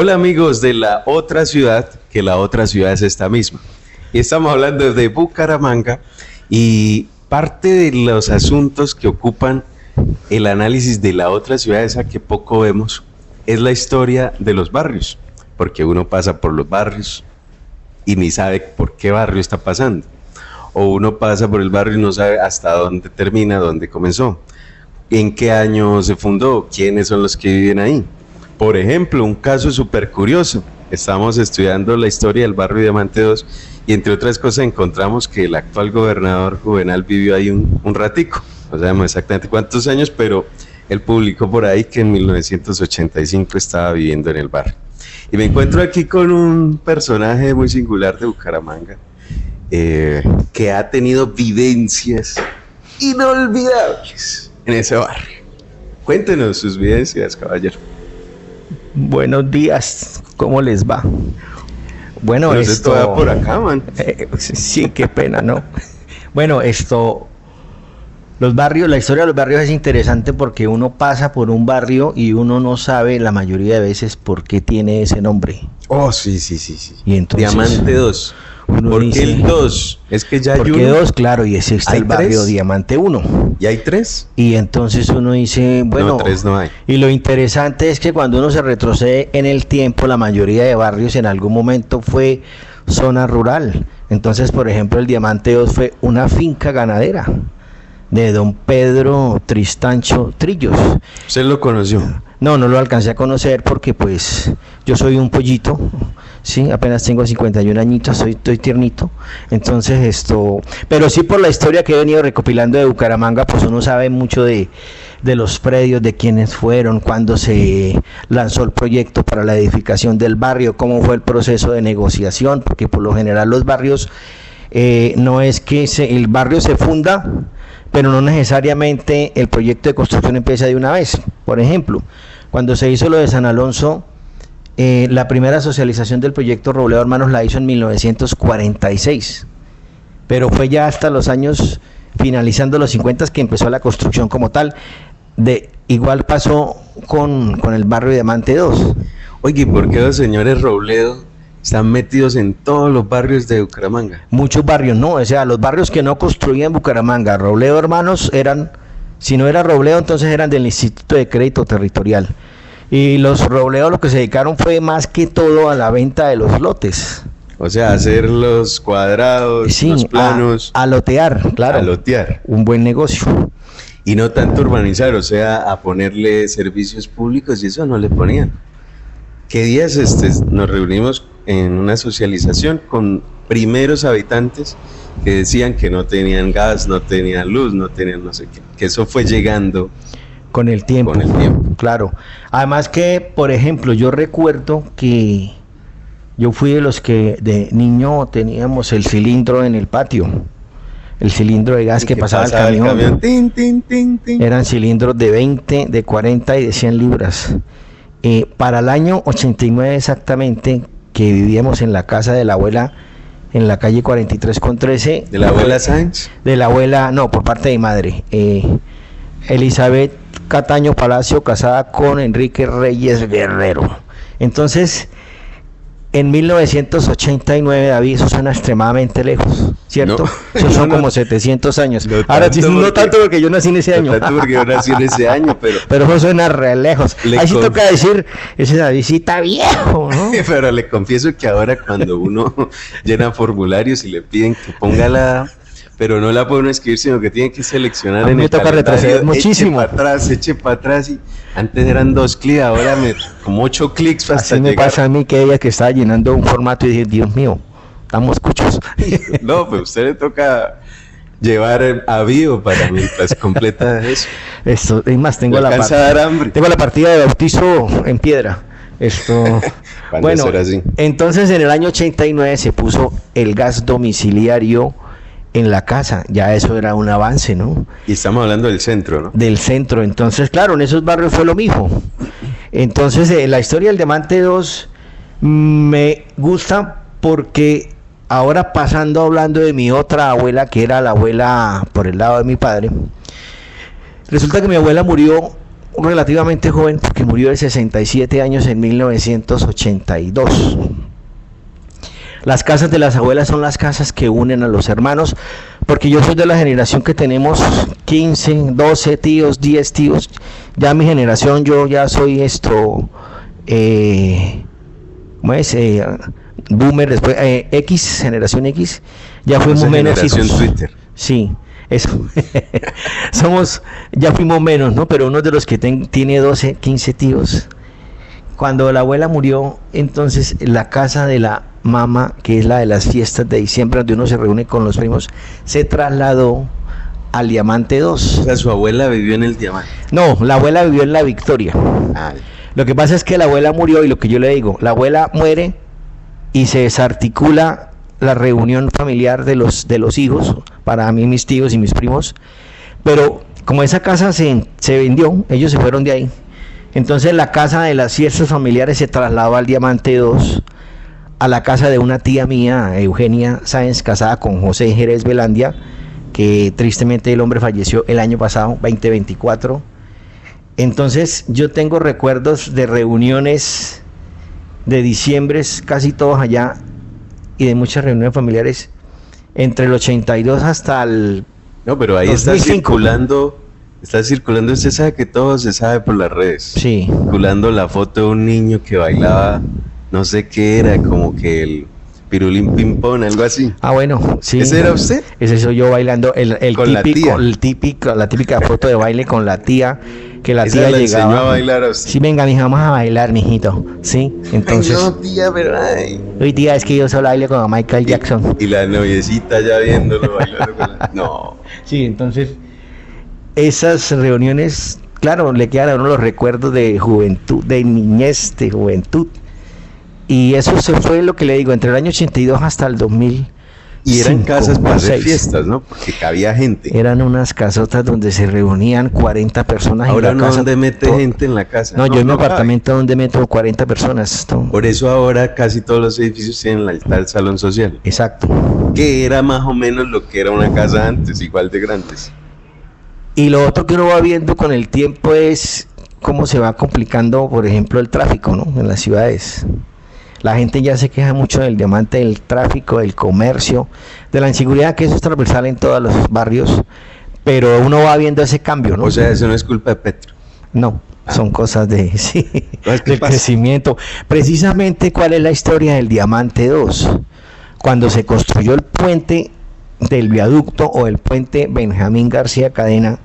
Hola amigos de la otra ciudad, que la otra ciudad es esta misma. Y estamos hablando de Bucaramanga y parte de los asuntos que ocupan el análisis de la otra ciudad, esa que poco vemos, es la historia de los barrios, porque uno pasa por los barrios y ni sabe por qué barrio está pasando, o uno pasa por el barrio y no sabe hasta dónde termina, dónde comenzó, en qué año se fundó, quiénes son los que viven ahí. Por ejemplo, un caso súper curioso, estamos estudiando la historia del barrio Diamante 2 y entre otras cosas encontramos que el actual gobernador Juvenal vivió ahí un ratico, no sabemos exactamente cuántos años, pero él publicó por ahí que en 1985 estaba viviendo en el barrio. Y me encuentro aquí con un personaje muy singular de Bucaramanga, que ha tenido vivencias inolvidables en ese barrio. Cuéntenos sus vivencias, caballero. Buenos días, ¿cómo les va? Bueno, pero esto va por acá, man. Sí, qué pena, ¿no? Bueno, los barrios, la historia de los barrios es interesante porque uno pasa por un barrio y uno no sabe la mayoría de veces por qué tiene ese nombre. Oh, sí. Y entonces, Diamante 2. ¿Por qué el 2? Es que ya hay uno. ¿Por qué 2? Claro, y ese está el barrio 3? Diamante 1. ¿Y hay 3? Y entonces uno dice, bueno, no, 3 no hay. Y lo interesante es que cuando uno se retrocede en el tiempo, la mayoría de barrios en algún momento fue zona rural. Entonces, por ejemplo, el Diamante 2 fue una finca ganadera de don Pedro Tristancho Trillos. ¿Usted lo conoció? No lo alcancé a conocer porque pues yo soy un pollito, sí, apenas tengo 51 añitos, estoy tiernito, entonces pero sí por la historia que he venido recopilando de Bucaramanga, pues uno sabe mucho de los predios, de quiénes fueron, cuándo se lanzó el proyecto para la edificación del barrio, cómo fue el proceso de negociación, porque por lo general los barrios, no es que el barrio se funda, pero no necesariamente el proyecto de construcción empieza de una vez. Por ejemplo, cuando se hizo lo de San Alonso, la primera socialización del proyecto Robledo Hermanos la hizo en 1946, pero fue ya hasta los años finalizando los 50 que empezó la construcción como tal. Igual pasó con el barrio Diamante 2. Oye, ¿por qué los señores Robledo están metidos en todos los barrios de Bucaramanga? Muchos barrios, no, o sea, los barrios que no construían Bucaramanga, Robledo Hermanos eran, si no era Robledo, entonces eran del Instituto de Crédito Territorial. Y los Robledo lo que se dedicaron fue más que todo a la venta de los lotes. O sea, hacer los cuadrados, sí, los planos. A lotear, claro. A lotear. Un buen negocio. Y no tanto urbanizar, o sea, a ponerle servicios públicos y eso no le ponían. ¿Qué días nos reunimos en una socialización con primeros habitantes que decían que no tenían gas, no tenían luz, no tenían no sé qué, que eso fue llegando con el tiempo? Claro. Además que, por ejemplo, yo recuerdo que yo fui de los que de niño teníamos el cilindro en el patio, el cilindro de gas que pasaba el camión. Tin, tin, tin, tin. Eran cilindros de 20, de 40 y de 100 libras. Para el año 89 exactamente, que vivíamos en la casa de la abuela, en la calle 43 con 13. ¿De la abuela Sáenz? De la abuela, no, por parte de mi madre. Elizabeth Cataño Palacio, casada con Enrique Reyes Guerrero. Entonces, en 1989, David, eso suena extremadamente lejos, ¿cierto? No, eso son como 700 años. Ahora, no tanto porque yo nací en ese año. No tanto porque yo nací en ese año, pero eso suena re lejos. Ahí sí toca decir, ese David sí está viejo, ¿no? Pero le confieso que ahora cuando uno llena formularios y le piden que ponga la... Pero no la puede uno escribir, sino que tiene que seleccionar en el toca retroceder muchísimo. Eche para atrás y antes eran 2 clics, ahora como 8 clics hasta así me llegar. Pasa a mí que ella que estaba llenando un formato y dije, Dios mío, estamos cuchos. No, pues a usted le toca llevar a vivo para mientras completa eso. Esto, es más, tengo la partida de bautizo en piedra. Bueno, entonces en el año 89 se puso el gas domiciliario en la casa, ya eso era un avance, ¿no? Y estamos hablando del centro, ¿no? Del centro, entonces claro, en esos barrios fue lo mismo. Entonces la historia del Diamante 2 me gusta porque ahora hablando de mi otra abuela, que era la abuela por el lado de mi padre, resulta que mi abuela murió relativamente joven porque murió de 67 años en 1982. Las casas de las abuelas son las casas que unen a los hermanos, porque yo soy de la generación que tenemos 15, 12 tíos, 10 tíos. Ya mi generación, yo ya soy ¿cómo es? Boomer, después X, generación X. Ya fuimos menos generación hijos. Twitter. Sí, eso. Ya fuimos menos, ¿no? Pero uno de los que tiene 12, 15 tíos. Cuando la abuela murió, entonces la casa de la mamá, que es la de las fiestas de diciembre, donde uno se reúne con los primos, se trasladó al Diamante 2. O sea, su abuela vivió en el Diamante. No, la abuela vivió en la Victoria. Ah, Lo que pasa es que la abuela murió, y lo que yo le digo, la abuela muere y se desarticula la reunión familiar de los hijos, para mí, mis tíos y mis primos, pero como esa casa se vendió, ellos se fueron de ahí. Entonces la casa de las fiestas familiares se trasladó al Diamante 2, a la casa de una tía mía, Eugenia Sáenz, casada con José Jerez Velandia, que tristemente el hombre falleció el año pasado, 2024. Entonces yo tengo recuerdos de reuniones de diciembre, casi todos allá, y de muchas reuniones familiares, entre el 82 hasta el... No, pero ahí 2005. Está circulando, usted sabe que todo se sabe por las redes. Sí. Circulando la foto de un niño que bailaba, no sé qué era, como que el pirulín pimpón, algo así. Ah, bueno, sí. ¿Ese era usted? Ese soy yo bailando, Con la tía. la típica foto de baile con la tía, que la Esa tía la llegaba. enseñó a bailar a usted. Sí, venga, mija, vamos a bailar, mijito. Sí, entonces... Ay, no, tía, pero ay. Hoy tía, es que yo solo bailo con Michael Jackson. Y la noviecita ya viéndolo bailando con la... No. Sí, entonces esas reuniones, claro, le quedan a uno los recuerdos de juventud, de niñez, de juventud. Y eso se fue, lo que le digo, entre el año 82 hasta el 2000. Y eran casas para hacer fiestas, ¿no? Porque cabía gente. Eran unas casotas donde se reunían 40 personas. Ahora en la no, casa, ¿dónde mete gente en la casa? No, yo en mi apartamento donde meto 40 personas. Por eso ahora casi todos los edificios tienen el salón social. Exacto. Que era más o menos lo que era una casa antes, igual de grandes. Y lo otro que uno va viendo con el tiempo es cómo se va complicando, por ejemplo, el tráfico, ¿no? En las ciudades. La gente ya se queja mucho del Diamante, del tráfico, del comercio, de la inseguridad, que eso es transversal en todos los barrios, pero uno va viendo ese cambio, ¿no? O sea, eso no es culpa de Petro. No, son cosas de sí, del pasa? crecimiento. Precisamente, ¿cuál es la historia del Diamante 2? Cuando se construyó el puente del viaducto o el puente Benjamín García Cadena,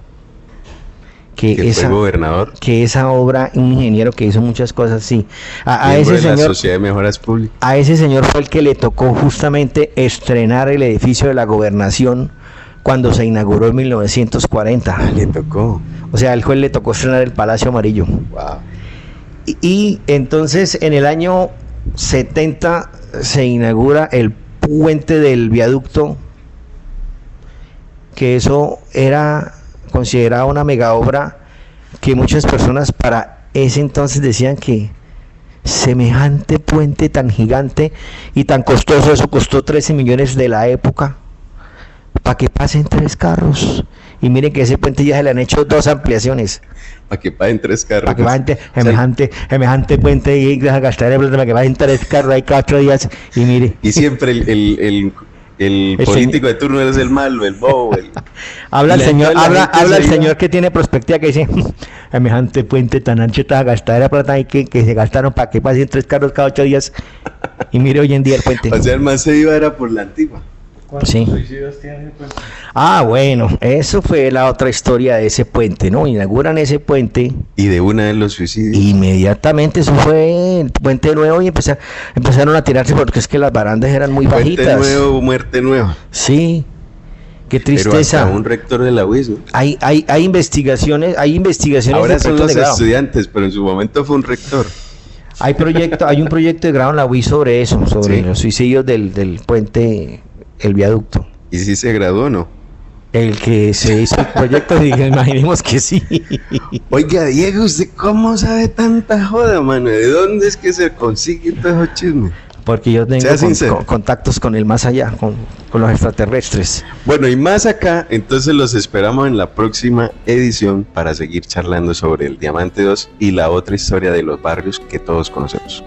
que fue gobernador, que esa obra, un ingeniero que hizo muchas cosas, sí. A miembro ese de la señor, Sociedad de Mejoras Públicas. a ese señor fue el que le tocó justamente estrenar el edificio de la gobernación cuando se inauguró en 1940. Le tocó. O sea, al juez le tocó estrenar el Palacio Amarillo. Wow. Y entonces en el año 70 se inaugura el puente del viaducto, que eso era considerada una mega obra, que muchas personas para ese entonces decían que semejante puente tan gigante y tan costoso, eso costó 13 millones de la época, para que pasen 3 carros. Y miren que ese puente ya se le han hecho 2 ampliaciones. Para que paguen 3 carros. Para que pasen semejante puente y gastar el plata para que pasen 3 carros hay 4 días. Y mire. Y siempre el político de turno es el malo, el bobo. Habla el señor que tiene perspectiva, que dice, semejante puente tan ancho, esta gastadera plata hay que se gastaron para que pasen 3 carros cada 8 días. Y mire hoy en día el puente. O sea, el más se iba era por la antigua. ¿Cuántos Sí. suicidios tiene el puente? Ah, bueno, eso fue la otra historia de ese puente, ¿no? Inauguran ese puente. Y de una de los suicidios. Inmediatamente eso fue el puente nuevo y empezaron a tirarse porque es que las barandas eran muy Puente bajitas. nuevo, muerte nueva. Sí, qué Pero tristeza. hasta un rector de la UIS, ¿no? Hay investigaciones Ahora de son proyectos los de grado. estudiantes, pero en su momento fue un rector. Hay un proyecto de grado en la UIS sobre eso, sobre Sí. los suicidios del puente, el viaducto. ¿Y si se graduó o no? El que se hizo el proyecto, imaginemos que sí. Oiga, Diego, ¿usted cómo sabe tanta joda, mano? ¿De dónde es que se consigue todo ese chisme? porque yo tengo Sea sincero. contactos con el más allá, con los extraterrestres. Bueno, y más acá, entonces los esperamos en la próxima edición para seguir charlando sobre el Diamante 2 y la otra historia de los barrios que todos conocemos.